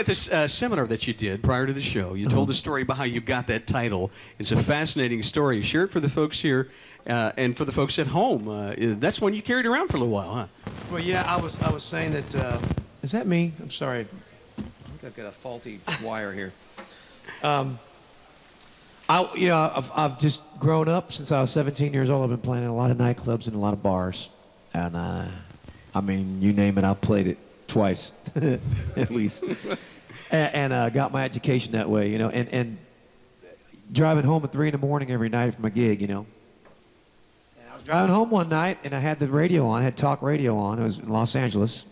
this seminar that you did prior to the show, you told a story about how you got that title. It's a fascinating story. Share it for the folks here and for the folks at home. That's one you carried around for a little while, huh? Well, yeah, I was saying that. Is that me? I'm sorry. I think I've got a faulty wire here. I've just grown up since I was 17 years old. I've been playing in a lot of nightclubs and a lot of bars, and I mean, you name it, I've played it twice, at least, and got my education that way, you know, and driving home at 3 in the morning every night from a gig, you know. And I was driving home one night, and I had the radio on, I had talk radio on. It was in Los Angeles,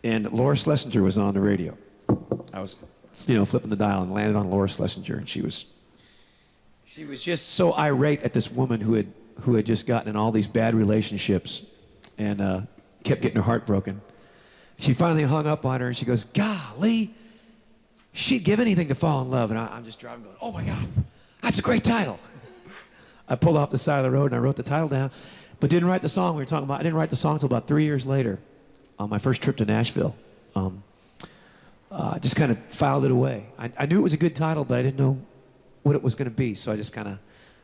and Laura Schlesinger was on the radio. I was, you know, flipping the dial and landed on Laura Schlesinger, and she was just so irate at this woman who had just gotten in all these bad relationships and kept getting her heart broken. She finally hung up on her, and she goes, "Golly, she'd give anything to fall in love." And I'm just driving going, "Oh my God, that's a great title." I pulled off the side of the road and I wrote the title down, but didn't write the song we were talking about. I didn't write the song until about 3 years later, on my first trip to Nashville. Just kind of filed it away. I knew it was a good title, but I didn't know what it was going to be, so I just kind of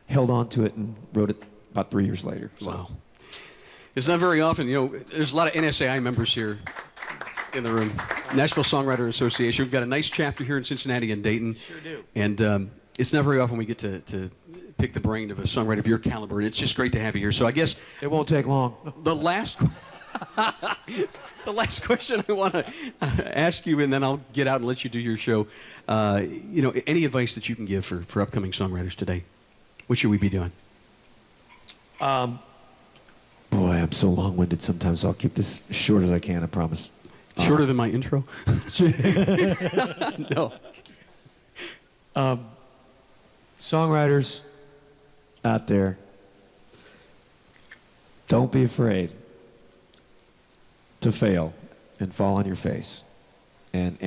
held on to it and wrote it about 3 years later. So. Wow. It's not very often, you know, there's a lot of NSAI members here in the room. Nashville Songwriters Association. We've got a nice chapter here in Cincinnati and Dayton. Sure do. And it's not very often we get to pick the brain of a songwriter of your caliber, and it's just great to have you here. So I guess... It won't take long. The last question I want to ask you, and then I'll get out and let you do your show. You know, any advice that you can give for upcoming songwriters today? What should we be doing? Boy, I'm so long-winded sometimes, so I'll keep this as short as I can, I promise. Shorter than my intro? No. Songwriters out there, don't be afraid to fail and fall on your face and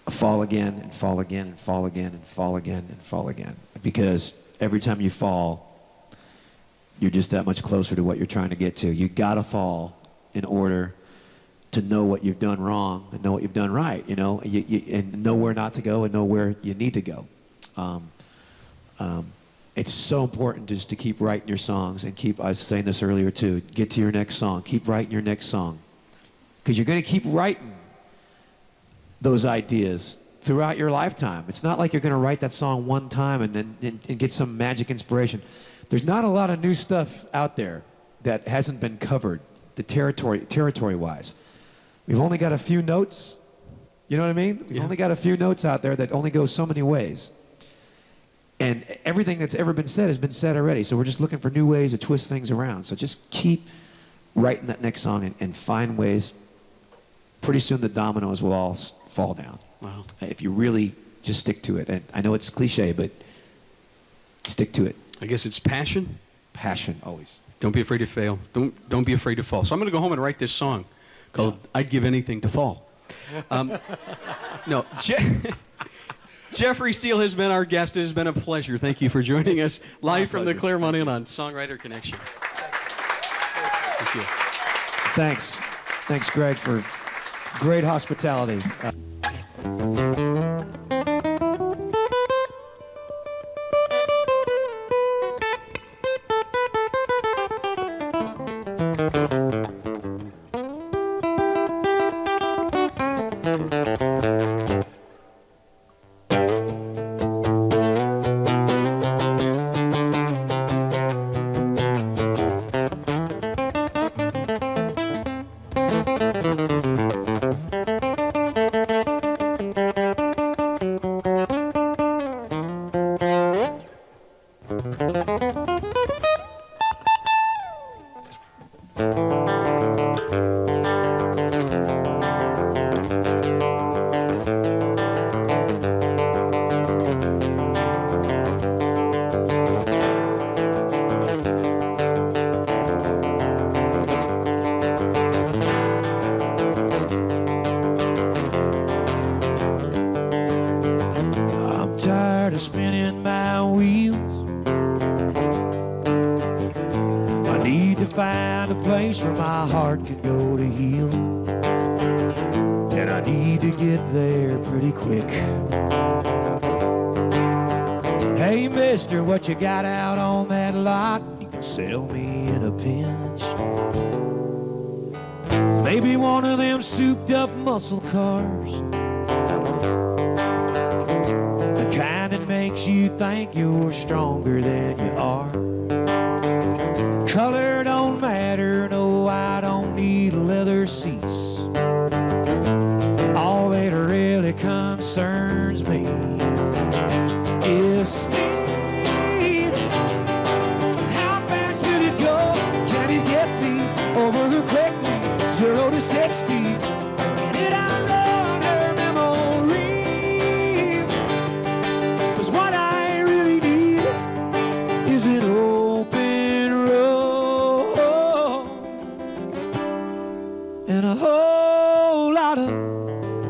fall again and fall again and fall again and fall again and fall again, because every time you fall, you're just that much closer to what you're trying to get to. You gotta fall in order to know what you've done wrong and know what you've done right, you know, and know where not to go and know where you need to go. It's so important just to keep writing your songs and keep, I was saying this earlier too, get to your next song, keep writing your next song. Because you're gonna keep writing those ideas throughout your lifetime. It's not like you're gonna write that song one time and get some magic inspiration. There's not a lot of new stuff out there that hasn't been covered, the territory-wise. We've only got a few notes, you know what I mean? We've only got a few notes out there that only go so many ways. And everything that's ever been said has been said already, so we're just looking for new ways to twist things around. So just keep writing that next song and find ways. Pretty soon the dominoes will all fall down. Wow. If you really just stick to it. And I know it's cliche, but stick to it. I guess it's passion. Passion, always. Don't be afraid to fail. Don't be afraid to fall. So I'm going to go home and write this song called "I'd Give Anything to Fall." No, Jeffrey Steele has been our guest. It has been a pleasure. Thank you for joining us live from the Claremont Inn on Songwriter Connection. Thank you. Thanks. Thanks, Greg, for great hospitality. Spinning my wheels, I need to find a place where my heart can go to heal. and I need to get there pretty quick. Hey, mister, what you got out on that lot? You can sell me in a pinch. Maybe one of them souped up muscle cars, the kind that makes you think you're stronger than you are. Color don't matter, no, I don't need leather seats. All that really concerns me is speed. How fast will it go? Can it get me over her quickly? 0 to 60. Did I run her memory? 'Cause what I really need is an open road and a whole lot of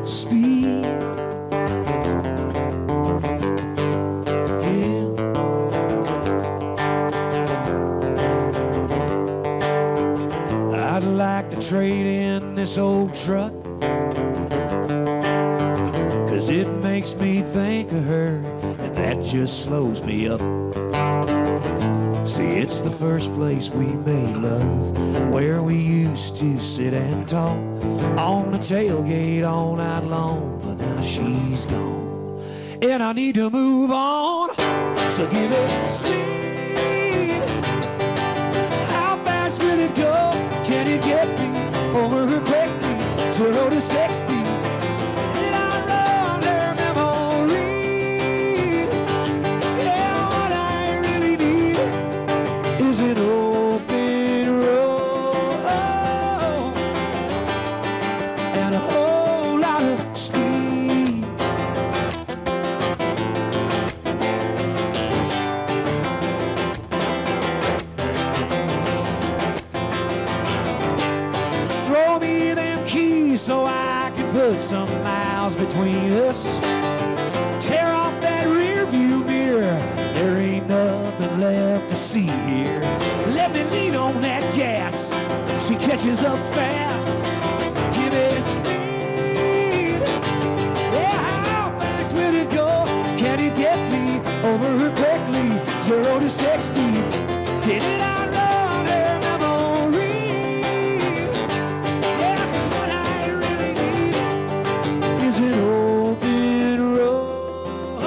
speed. Yeah. I'd like to trade in this old truck, 'cause it makes me think of her, and that just slows me up. See, it's the first place we made love, where we used to sit and talk on the tailgate all night long, but now she's gone, and I need to move on. So give it speed. How fast will it go? Can it get me over her quickly? 0 to 60. Did I run her memory? Yeah, what I really need is an open road and a whole lot of speed. Throw me them keys so I can put some miles between us. Tear off that rear view mirror, there ain't nothing left to see here. Let me lean on that gas, she catches up fast. Give it speed. Yeah, how fast will it go? Can it get me over her quickly? 0 to 60. Did it outrun her memory? Yeah, 'cause what I really need is an open road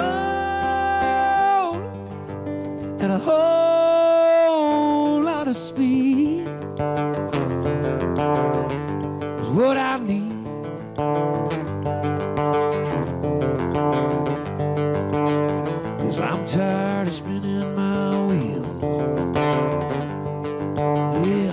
and a whole lot of speed is what I need. 'Cause I'm tired of spinning my wheels. Yeah.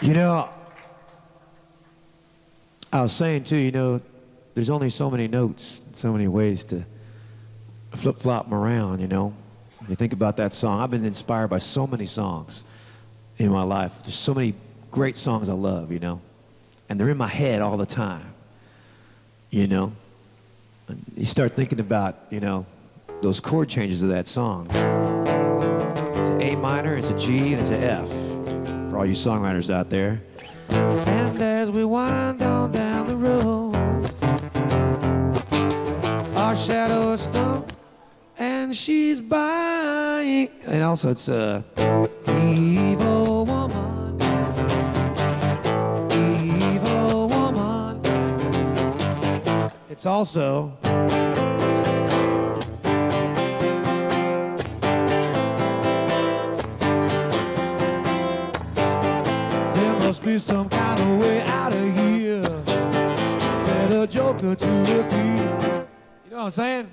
You know, I was saying too, you know, there's only so many notes, so many ways to flip-flop them around, you know. When you think about that song, I've been inspired by so many songs in my life. There's so many great songs I love, you know, and they're in my head all the time, you know. And you start thinking about, you know, those chord changes of that song. It's an A minor, it's a G, and it's an F. For all you songwriters out there. And as we wind on down the road, our shadow is stump, and she's buying. And also it's a evil woman, evil woman. It's also must be some kind of way out of here. Said a joker to a thief. You know what I'm saying?